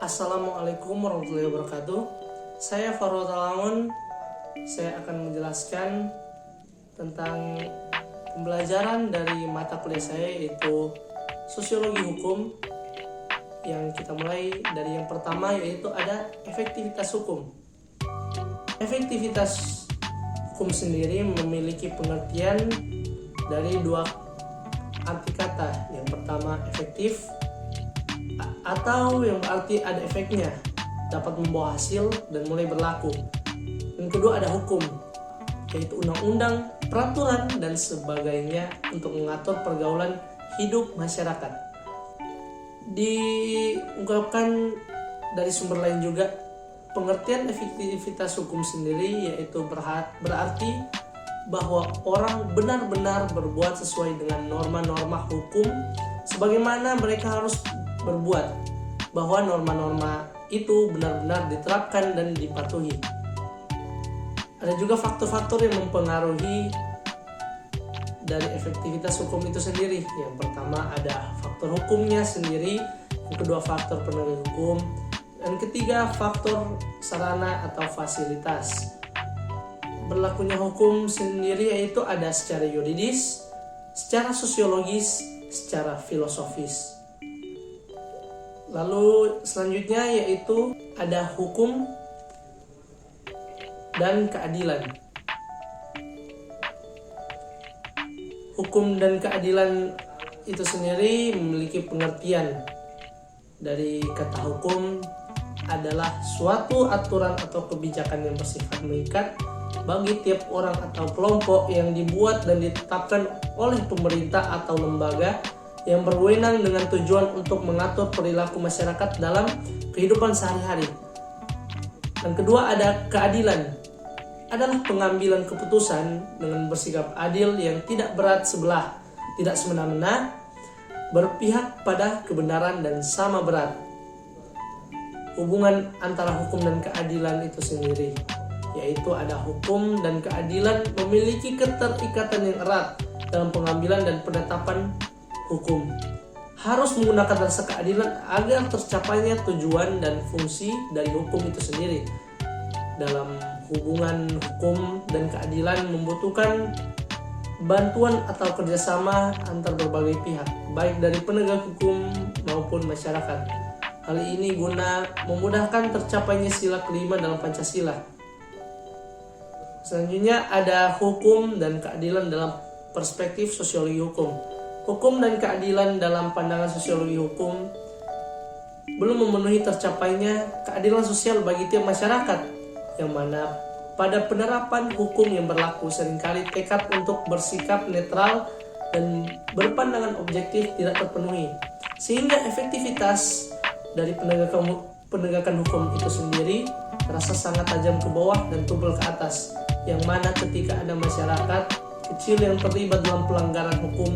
Assalamualaikum warahmatullahi wabarakatuh. Saya Farul Talamun. Saya akan menjelaskan tentang pembelajaran dari mata kuliah saya, yaitu Sosiologi Hukum. Yang kita mulai dari yang pertama, yaitu ada efektivitas hukum. Efektivitas hukum sendiri memiliki pengertian dari dua arti kata. Yang pertama efektif, atau yang berarti ada efeknya, dapat membawa hasil dan mulai berlaku. Yang kedua ada hukum, yaitu undang-undang, peraturan, dan sebagainya untuk mengatur pergaulan hidup masyarakat. Diungkapkan dari sumber lain juga, pengertian efektivitas hukum sendiri yaitu berarti bahwa orang benar-benar berbuat sesuai dengan norma-norma hukum sebagaimana mereka harus berbuat, bahwa norma-norma itu benar-benar diterapkan dan dipatuhi. Ada juga faktor-faktor yang mempengaruhi dari efektivitas hukum itu sendiri. Yang pertama ada faktor hukumnya sendiri, yang kedua faktor penegak hukum, dan ketiga faktor sarana atau fasilitas. Berlakunya hukum sendiri yaitu ada secara yuridis, secara sosiologis, secara filosofis. Lalu selanjutnya yaitu ada hukum dan keadilan. Hukum dan keadilan itu sendiri memiliki pengertian dari kata hukum adalah suatu aturan atau kebijakan yang bersifat mengikat bagi tiap orang atau kelompok yang dibuat dan ditetapkan oleh pemerintah atau lembaga yang berwenang dengan tujuan untuk mengatur perilaku masyarakat dalam kehidupan sehari-hari. Dan kedua ada keadilan, adalah pengambilan keputusan dengan bersikap adil yang tidak berat sebelah, tidak semena-mena, berpihak pada kebenaran dan sama berat. Hubungan antara hukum dan keadilan itu sendiri, yaitu ada hukum dan keadilan memiliki keterikatan yang erat dalam pengambilan dan penetapan hukum. Harus menggunakan rasa keadilan agar tercapainya tujuan dan fungsi dari hukum itu sendiri. Dalam hubungan hukum dan keadilan membutuhkan bantuan atau kerjasama antar berbagai pihak, baik dari penegak hukum maupun masyarakat. Hal ini guna memudahkan tercapainya sila kelima dalam Pancasila. Selanjutnya ada hukum dan keadilan dalam perspektif sosiologi hukum. Hukum dan keadilan dalam pandangan sosiologi hukum belum memenuhi tercapainya keadilan sosial bagi tiap masyarakat, yang mana pada penerapan hukum yang berlaku seringkali tekad untuk bersikap netral dan berpandangan objektif tidak terpenuhi, sehingga efektivitas dari penegakan hukum itu sendiri terasa sangat tajam ke bawah dan tubal ke atas, yang mana ketika ada masyarakat kecil yang terlibat dalam pelanggaran hukum,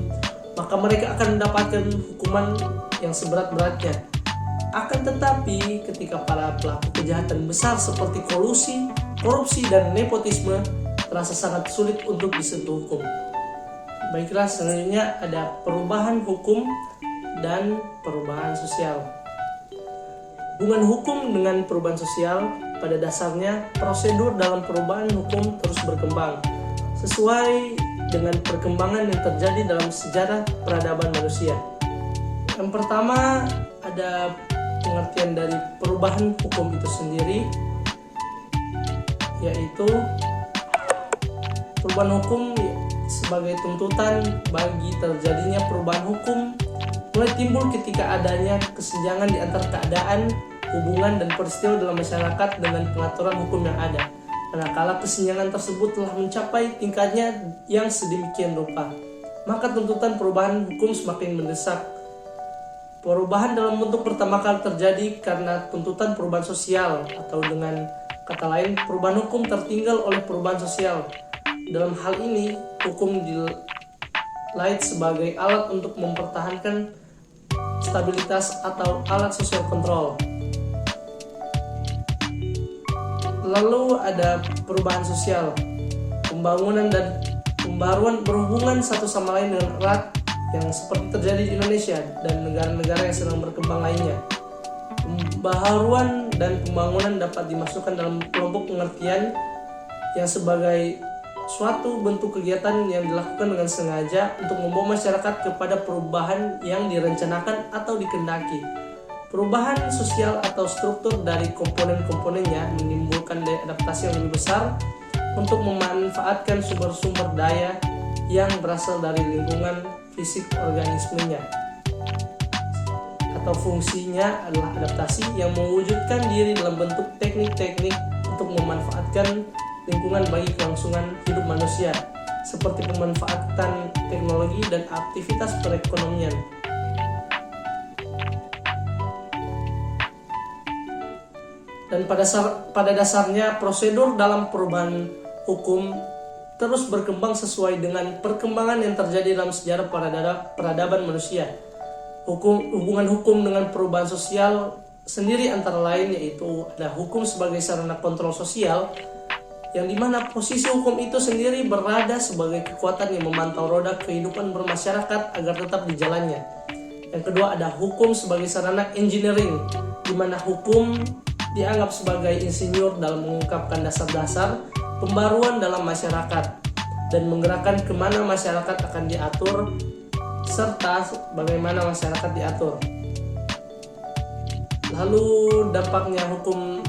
maka mereka akan mendapatkan hukuman yang seberat-beratnya. Akan tetapi ketika para pelaku kejahatan besar seperti kolusi, korupsi, dan nepotisme terasa sangat sulit untuk disentuh hukum. Baiklah, selanjutnya ada perubahan hukum dan perubahan sosial. Hubungan hukum dengan perubahan sosial pada dasarnya prosedur dalam perubahan hukum terus berkembang sesuai dengan perkembangan yang terjadi dalam sejarah peradaban manusia. Yang pertama ada pengertian dari perubahan hukum itu sendiri, yaitu perubahan hukum sebagai tuntutan bagi terjadinya perubahan hukum mulai timbul ketika adanya kesenjangan di antara keadaan, hubungan, dan peristiwa dalam masyarakat dengan pengaturan hukum yang ada. Manakala kesenjangan tersebut telah mencapai tingkatnya yang sedemikian rupa, maka tuntutan perubahan hukum semakin mendesak. Perubahan dalam bentuk pertama kali terjadi karena tuntutan perubahan sosial, atau dengan kata lain perubahan hukum tertinggal oleh perubahan sosial. Dalam hal ini, hukum dilait sebagai alat untuk mempertahankan stabilitas atau alat sosial kontrol. Lalu ada perubahan sosial, pembangunan dan pembaruan berhubungan satu sama lain dengan erat yang seperti terjadi di Indonesia dan negara-negara yang sedang berkembang lainnya. Pembaharuan dan pembangunan dapat dimasukkan dalam kelompok pengertian yang sebagai suatu bentuk kegiatan yang dilakukan dengan sengaja untuk membawa masyarakat kepada perubahan yang direncanakan atau dikehendaki. Perubahan sosial atau struktur dari komponen-komponennya menimbulkan daya adaptasi yang lebih besar untuk memanfaatkan sumber-sumber daya yang berasal dari lingkungan fisik organismenya. Atau fungsinya adalah adaptasi yang mewujudkan diri dalam bentuk teknik-teknik untuk memanfaatkan lingkungan bagi kelangsungan hidup manusia, seperti pemanfaatan teknologi dan aktivitas perekonomian. Dan pada dasarnya prosedur dalam perubahan hukum terus berkembang sesuai dengan perkembangan yang terjadi dalam sejarah peradaban manusia. Hubungan hukum dengan perubahan sosial sendiri antara lain yaitu ada hukum sebagai sarana kontrol sosial, yang dimana posisi hukum itu sendiri berada sebagai kekuatan yang memantau roda kehidupan bermasyarakat agar tetap di jalannya. Yang kedua ada hukum sebagai sarana engineering, di mana hukum dianggap sebagai insinyur dalam mengungkapkan dasar-dasar pembaruan dalam masyarakat dan menggerakkan kemana masyarakat akan diatur serta bagaimana masyarakat diatur. Lalu dampaknya hukum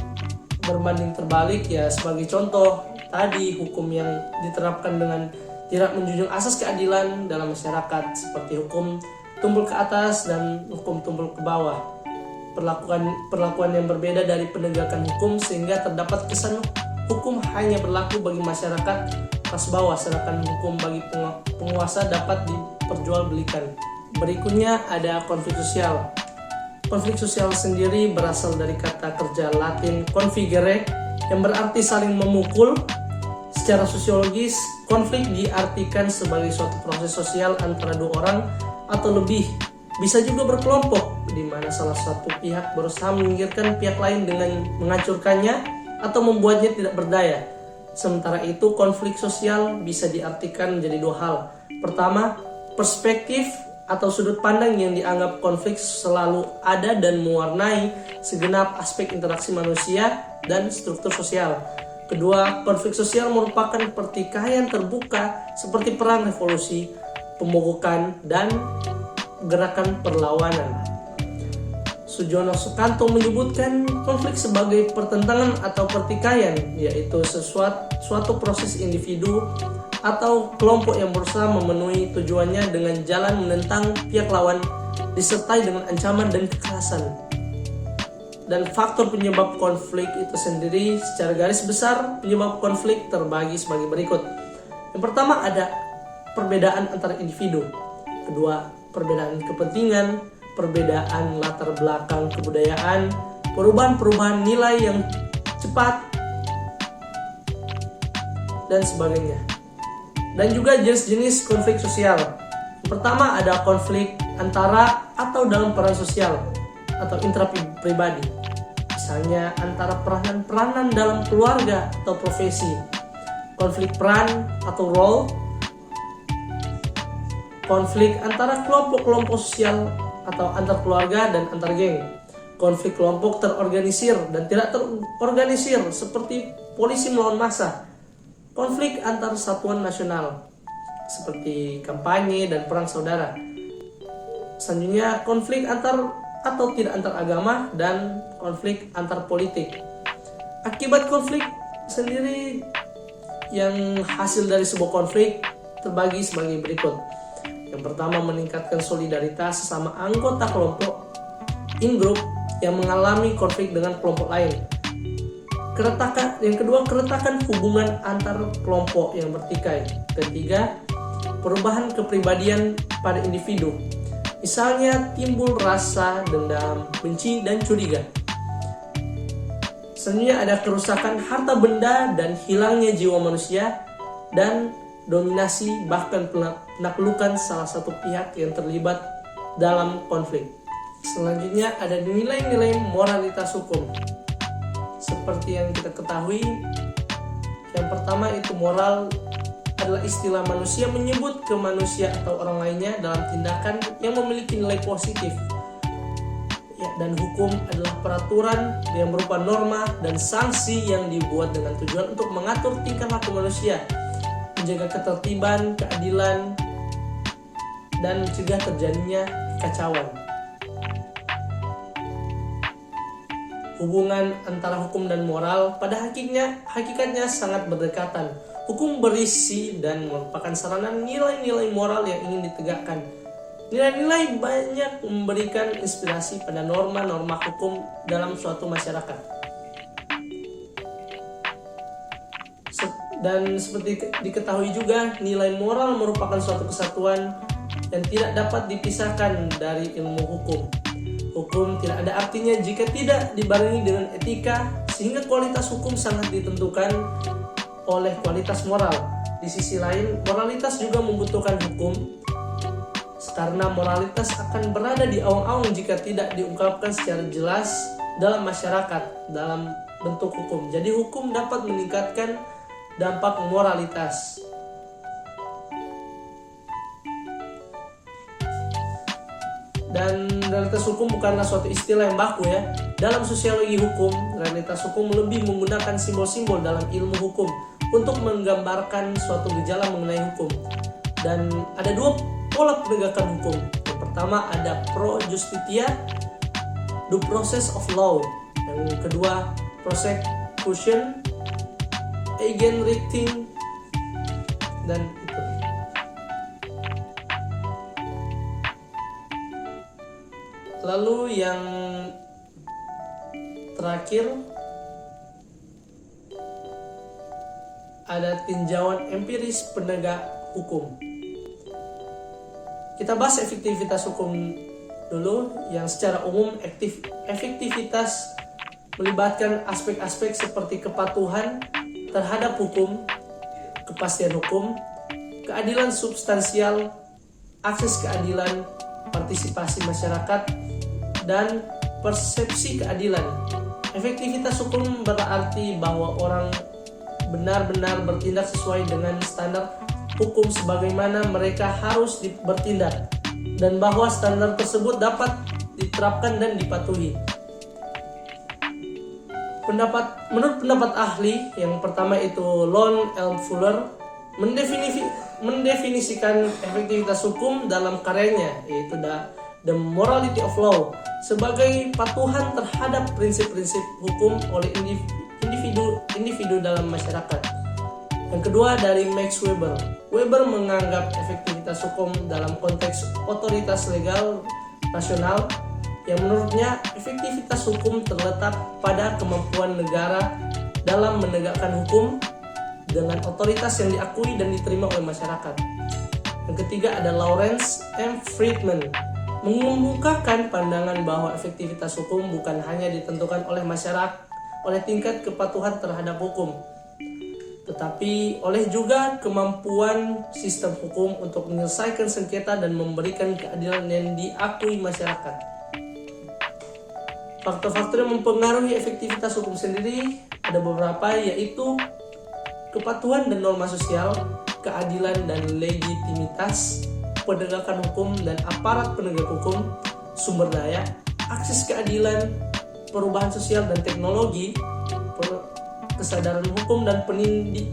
berbanding terbalik ya, sebagai contoh tadi hukum yang diterapkan dengan tidak menjunjung asas keadilan dalam masyarakat, seperti hukum tumpul ke atas dan hukum tumpul ke bawah. Perlakuan yang berbeda dari penegakan hukum sehingga terdapat kesan hukum hanya berlaku bagi masyarakat kelas bawah, sedangkan hukum bagi penguasa dapat diperjualbelikan. Berikutnya ada konflik sosial. Konflik sosial sendiri berasal dari kata kerja Latin configere yang berarti saling memukul. Secara sosiologis, konflik diartikan sebagai suatu proses sosial antara dua orang atau lebih. Bisa juga berkelompok, di mana salah satu pihak berusaha menyingkirkan pihak lain dengan menghancurkannya atau membuatnya tidak berdaya. Sementara itu, konflik sosial bisa diartikan menjadi dua hal. Pertama, perspektif atau sudut pandang yang dianggap konflik selalu ada dan mewarnai segenap aspek interaksi manusia dan struktur sosial. Kedua, konflik sosial merupakan pertikaian terbuka seperti perang revolusi, pemogokan, dan gerakan perlawanan. Sujono Sukanto menyebutkan konflik sebagai pertentangan atau pertikaian, yaitu suatu proses individu atau kelompok yang berusaha memenuhi tujuannya dengan jalan menentang pihak lawan, disertai dengan ancaman dan kekerasan. Dan faktor penyebab konflik itu sendiri secara garis besar penyebab konflik terbagi sebagai berikut. Yang pertama ada perbedaan antar individu. Kedua, perbedaan kepentingan, perbedaan latar belakang kebudayaan, perubahan-perubahan nilai yang cepat, dan sebagainya. Dan juga jenis-jenis konflik sosial. Pertama ada konflik antara atau dalam peran sosial atau intrapribadi. Misalnya antara peranan-peranan dalam keluarga atau profesi. Konflik peran atau role. Konflik antara kelompok-kelompok sosial atau antar keluarga dan antar geng. Konflik kelompok terorganisir dan tidak terorganisir seperti polisi melawan massa. Konflik antar satuan nasional seperti kampanye dan perang saudara. Selanjutnya konflik antar atau tidak antar agama dan konflik antar politik. Akibat konflik sendiri yang hasil dari sebuah konflik terbagi sebagai berikut. Yang pertama, meningkatkan solidaritas sesama anggota kelompok in-group yang mengalami konflik dengan kelompok lain. Yang kedua, keretakan hubungan antar kelompok yang bertikai. Ketiga, perubahan kepribadian pada individu. Misalnya timbul rasa dendam, benci, dan curiga. Selanjutnya ada kerusakan harta benda dan hilangnya jiwa manusia, dan dominasi bahkan penaklukan salah satu pihak yang terlibat dalam konflik. Selanjutnya ada nilai-nilai moralitas hukum. Seperti yang kita ketahui, yang pertama itu moral adalah istilah manusia menyebut ke manusia atau orang lainnya dalam tindakan yang memiliki nilai positif. Ya, dan hukum adalah peraturan yang berupa norma dan sanksi yang dibuat dengan tujuan untuk mengatur tingkah laku manusia, menjaga ketertiban, keadilan, dan mencegah terjadinya kekacauan. Hubungan antara hukum dan moral pada hakikatnya sangat berdekatan. Hukum berisi dan merupakan sarana nilai-nilai moral yang ingin ditegakkan. Nilai-nilai banyak memberikan inspirasi pada norma-norma hukum dalam suatu masyarakat. Dan seperti diketahui juga, nilai moral merupakan suatu kesatuan yang tidak dapat dipisahkan dari ilmu hukum. Hukum tidak ada artinya jika tidak dibarengi dengan etika, sehingga kualitas hukum sangat ditentukan oleh kualitas moral. Di sisi lain, moralitas juga membutuhkan hukum, karena moralitas akan berada di awang-awang jika tidak diungkapkan secara jelas dalam masyarakat dalam bentuk hukum. Jadi hukum dapat meningkatkan dampak moralitas. Dan realitas hukum bukanlah suatu istilah yang baku ya. Dalam sosiologi hukum, realitas hukum lebih menggunakan simbol-simbol dalam ilmu hukum untuk menggambarkan suatu gejala mengenai hukum. Dan ada dua pola penegakan hukum. Yang pertama ada pro justitia, due process of law. Yang kedua prosecution, eigenrechtting, dan itu. Lalu yang terakhir ada tinjauan empiris penegak hukum. Kita bahas efektivitas hukum dulu, yang secara umum efektivitas melibatkan aspek-aspek seperti kepatuhan terhadap hukum, kepastian hukum, keadilan substansial, akses keadilan, partisipasi masyarakat, dan persepsi keadilan. Efektivitas hukum berarti bahwa orang benar-benar bertindak sesuai dengan standar hukum sebagaimana mereka harus bertindak, dan bahwa standar tersebut dapat diterapkan dan dipatuhi. Menurut pendapat ahli, yang pertama itu Lon L. Fuller mendefinisikan efektivitas hukum dalam karyanya, yaitu The Morality of Law, sebagai patuhan terhadap prinsip-prinsip hukum oleh individu dalam masyarakat. Yang kedua dari Max Weber. Weber menganggap efektivitas hukum dalam konteks otoritas legal nasional, yang menurutnya efektivitas hukum terletak pada kemampuan negara dalam menegakkan hukum dengan otoritas yang diakui dan diterima oleh masyarakat. Yang ketiga ada Lawrence M. Friedman, mengemukakan pandangan bahwa efektivitas hukum bukan hanya ditentukan oleh masyarakat oleh tingkat kepatuhan terhadap hukum, tetapi oleh juga kemampuan sistem hukum untuk menyelesaikan sengketa dan memberikan keadilan yang diakui masyarakat. Faktor-faktor yang mempengaruhi efektivitas hukum sendiri ada beberapa, yaitu kepatuhan dan norma sosial, keadilan dan legitimitas, penegakan hukum dan aparat penegak hukum, sumber daya, akses keadilan, perubahan sosial dan teknologi, kesadaran hukum dan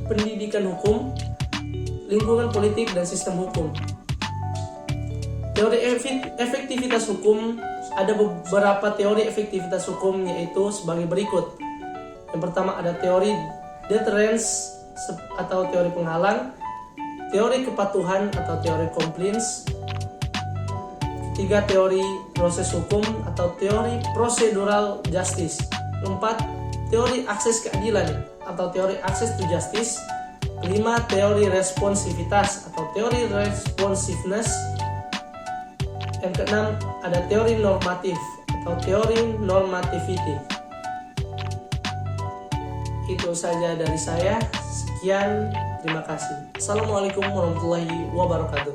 pendidikan hukum, lingkungan politik dan sistem hukum. Teori efektivitas hukum, ada beberapa teori efektivitas hukum, yaitu sebagai berikut. Yang pertama ada teori deterrence atau teori penghalang, teori kepatuhan atau teori compliance, ketiga teori proses hukum atau teori procedural justice, keempat teori akses keadilan atau teori access to justice, kelima teori responsivitas atau teori responsiveness, yang keenam ada teori normatif atau teori normativity. Itu saja dari saya. Sekian, terima kasih. Assalamualaikum warahmatullahi wabarakatuh.